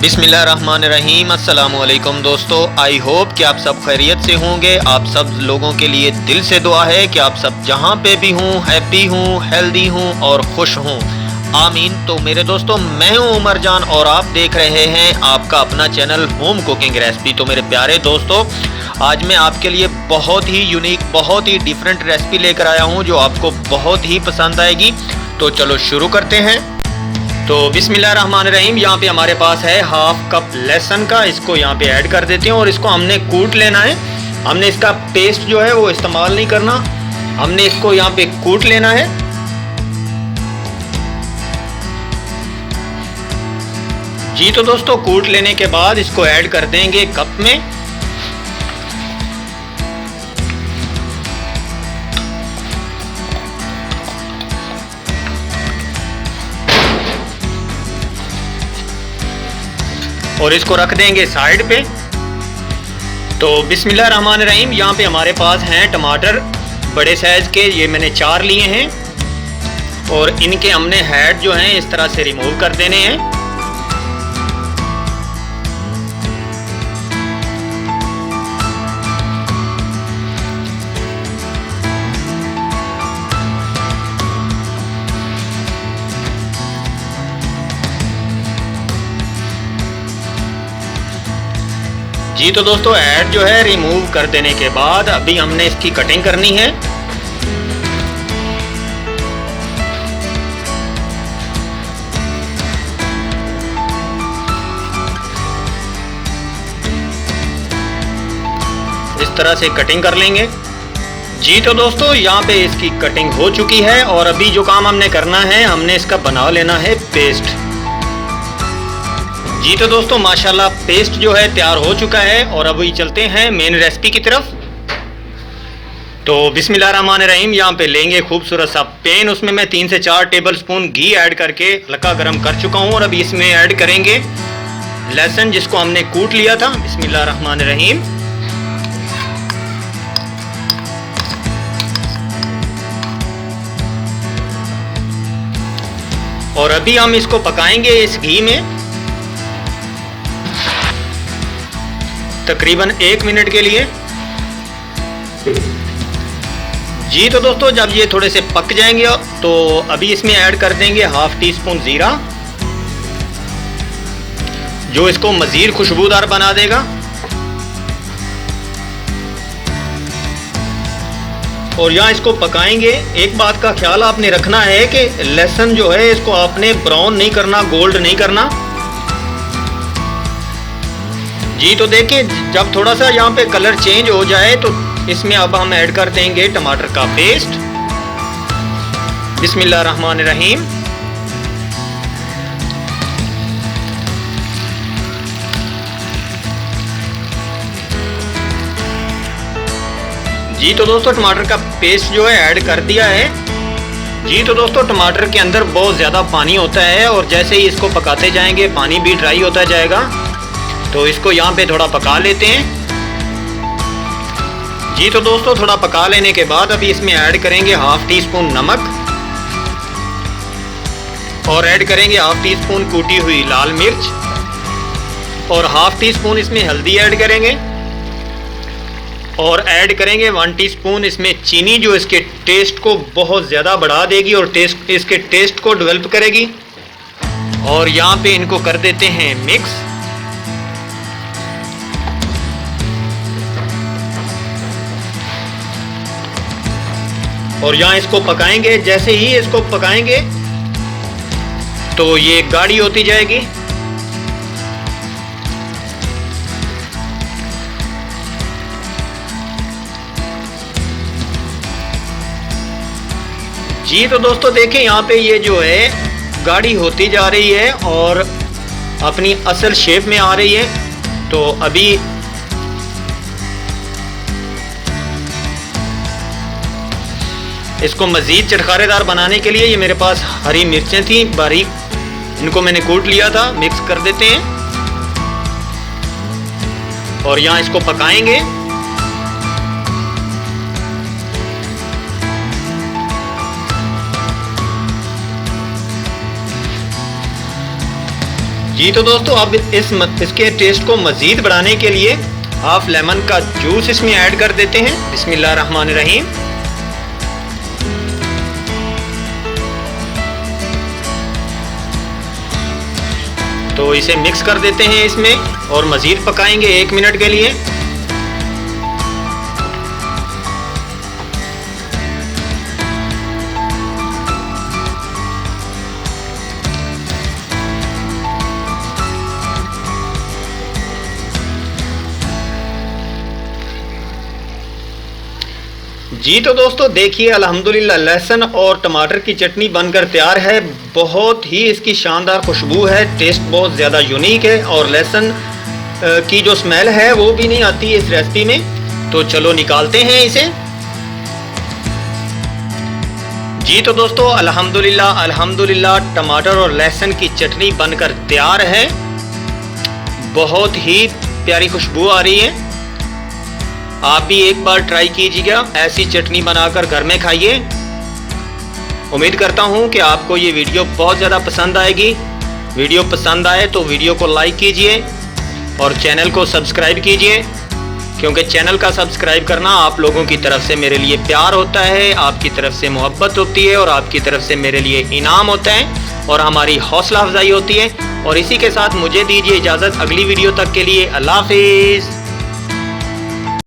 बिस्मिल्लाहिर्रहमानिर्रहीम। अस्सलामुअलैकुम दोस्तों, आई होप कि आप सब खैरियत से होंगे। आप सब लोगों के लिए दिल से दुआ है कि आप सब जहाँ पे भी हों हैप्पी हों, हेल्दी हों और खुश हों, आमीन। तो मेरे दोस्तों, मैं हूँ उमर जान और आप देख रहे हैं आपका अपना चैनल होम कुकिंग रेसिपी। तो मेरे प्यारे दोस्तों, आज मैं आपके लिए बहुत ही यूनिक, बहुत ही डिफरेंट रेसिपी लेकर आया हूँ जो आपको बहुत ही पसंद आएगी। तो चलो शुरू करते हैं। तो बिस्मिल्लाहिर्रहमानिर्रहीम, यहाँ पे हमारे पास है हाफ कप लहसुन का। इसको यहाँ पे ऐड कर देते हैं और इसको हमने कूट लेना है। हमने इसका पेस्ट जो है वो इस्तेमाल नहीं करना, हमने इसको यहाँ पे कूट लेना है। जी तो दोस्तों, कूट लेने के बाद इसको ऐड कर देंगे कप में। और इसको रख देंगे साइड पे। तो बिस्मिल्लाहिर्रहमानिर्रहीम, यहाँ पे हमारे पास हैं टमाटर बड़े साइज के, ये मैंने 4 लिए हैं और इनके हमने हेड जो हैं इस तरह से रिमूव कर देने हैं। जी तो दोस्तों, हेड जो है रिमूव कर देने के बाद अभी हमने इसकी कटिंग करनी है। इस तरह से कटिंग कर लेंगे। जी तो दोस्तों, यहाँ पे इसकी कटिंग हो चुकी है और अभी जो काम हमने करना है, हमने इसका बना लेना है पेस्ट। जी तो दोस्तों, माशाल्लाह पेस्ट जो है तैयार हो चुका है और अभी चलते हैं मेन रेसिपी की तरफ। तो बिस्मिल्लाहिर्रहमानिर्रहीम, यहाँ पे लेंगे खूबसूरत सा पैन। उसमें मैं 3 से 4 टेबल स्पून घी ऐड करके हल्का गर्म कर चुका हूँ और अभी इसमें ऐड करेंगे लहसुन जिसको हमने कूट लिया था। बिस्मिल्लाहिर्रहमानिर्रहीम। और अभी हम इसको पकाएंगे इस घी में तकरीबन 1 मिनट के लिए। जी तो दोस्तों, जब ये थोड़े से पक जाएंगे तो अभी इसमें ऐड कर देंगे हाफ टी स्पून जीरा, जो इसको मज़ीद खुशबूदार बना देगा। और यहाँ इसको पकाएंगे। एक बात का ख्याल आपने रखना है कि लहसुन जो है इसको आपने ब्राउन नहीं करना, गोल्ड नहीं करना। जी तो देखिए, जब थोड़ा सा यहाँ पे कलर चेंज हो जाए तो इसमें अब हम ऐड कर देंगे टमाटर का पेस्ट। बिस्मिल्लाहिर्रहमानिर्रहीम। जी तो दोस्तों, टमाटर का पेस्ट जो है ऐड कर दिया है। जी तो दोस्तों, टमाटर के अंदर बहुत ज़्यादा पानी होता है और जैसे ही इसको पकाते जाएंगे पानी भी ड्राई होता जाएगा। तो इसको यहाँ पे थोड़ा पका लेते हैं। जी तो दोस्तों, थोड़ा पका लेने के बाद अभी इसमें ऐड करेंगे हाफ टी स्पून नमक और ऐड करेंगे हाफ टी स्पून कूटी हुई लाल मिर्च और हाफ टी स्पून इसमें हल्दी ऐड करेंगे और ऐड करेंगे 1 टीस्पून इसमें चीनी, जो इसके टेस्ट को बहुत ज़्यादा बढ़ा देगी और इसके टेस्ट को डेवलप करेगी। और यहाँ पे इनको कर देते हैं मिक्स। और यहाँ इसको पकाएंगे। जैसे ही इसको पकाएंगे तो ये गाढ़ी होती जाएगी। जी तो दोस्तों, देखें यहाँ पे ये जो है गाढ़ी होती जा रही है और अपनी असल शेप में आ रही है। तो अभी इसको मज़ीद चटखारेदार बनाने के लिए ये मेरे पास हरी मिर्चें थी बारीक, इनको मैंने कूट लिया था। मिक्स कर देते हैं और यहाँ इसको पकाएंगे। जी तो दोस्तों अब इसके टेस्ट को मज़ीद बढ़ाने के लिए हाफ लेमन का जूस इसमें ऐड कर देते हैं। बिस्मिल्लाहिर्रहमानिर्रहीम। तो इसे मिक्स कर देते हैं इसमें और मज़ीद पकाएंगे 1 मिनट के लिए। जी तो दोस्तों देखिए अल्हम्दुलिल्लाह लहसुन और टमाटर की चटनी बनकर तैयार है। बहुत ही इसकी शानदार खुशबू है, टेस्ट बहुत ज़्यादा यूनिक है और लहसुन की जो स्मेल है वो भी नहीं आती इस रेसिपी में। तो चलो निकालते हैं इसे। जी तो दोस्तों अल्हम्दुलिल्लाह टमाटर और लहसुन की चटनी बनकर तैयार है। बहुत ही प्यारी खुशबू आ रही है। आप भी एक बार ट्राई कीजिएगा, ऐसी चटनी बनाकर घर में खाइए। उम्मीद करता हूँ कि आपको ये वीडियो बहुत ज़्यादा पसंद आएगी। वीडियो पसंद आए तो वीडियो को लाइक कीजिए और चैनल को सब्सक्राइब कीजिए, क्योंकि चैनल का सब्सक्राइब करना आप लोगों की तरफ से मेरे लिए प्यार होता है, आपकी तरफ से मोहब्बत होती है और आपकी तरफ से मेरे लिए इनाम होता है और हमारी हौसला अफजाई होती है। और इसी के साथ मुझे दीजिए इजाज़त, अगली वीडियो तक के लिए अल्लाह हाफिज़।